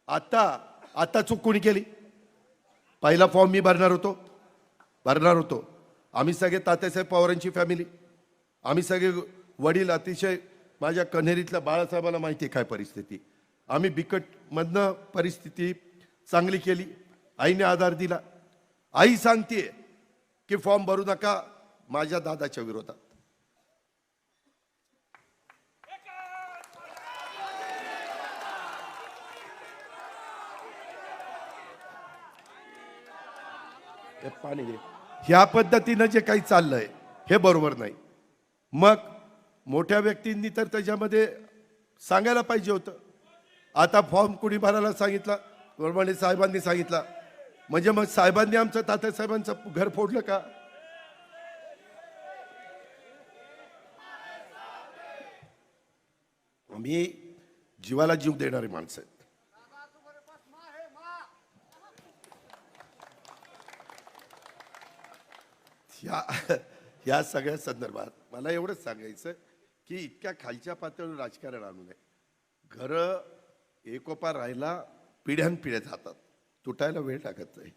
आता आता चूक कोणी केली? पहिला फॉर्म मी भरणार होतो. आम्ही सगळे तात्यासाहेब पवारांची फॅमिली, आम्ही सगळे वडील अतिशय माझ्या कन्हेरीतल्या बाळासाहेबांना माहिती आहे काय परिस्थिती. आम्ही बिकटमधनं परिस्थिती चांगली केली. आईने आधार दिला. आई सांगते की फॉर्म भरू नका माझ्या दादाच्या विरोधात. पाणी घे. ह्या पद्धतीनं जे काही चाललंय हे बरोबर नाही. मग मोठ्या व्यक्तींनी तर त्याच्यामध्ये सांगायला पाहिजे होतं. आता फॉर्म कुणी भरायला सांगितला? वरमाणे साहेबांनी सांगितला. म्हणजे मग साहेबांनी आमचं तात्यासाहेबांचं घर फोडलं का? आम्ही जीवाला जीव देणारी माणसं आहेत. या सगळ्या संदर्भात मला एवढंच सांगायचं की इतक्या खालच्या पातळीवर राजकारण आणू नये. घरं एकोपा राहायला पिढ्यानपिढ्या जातात, तुटायला वेळ लागत नाही.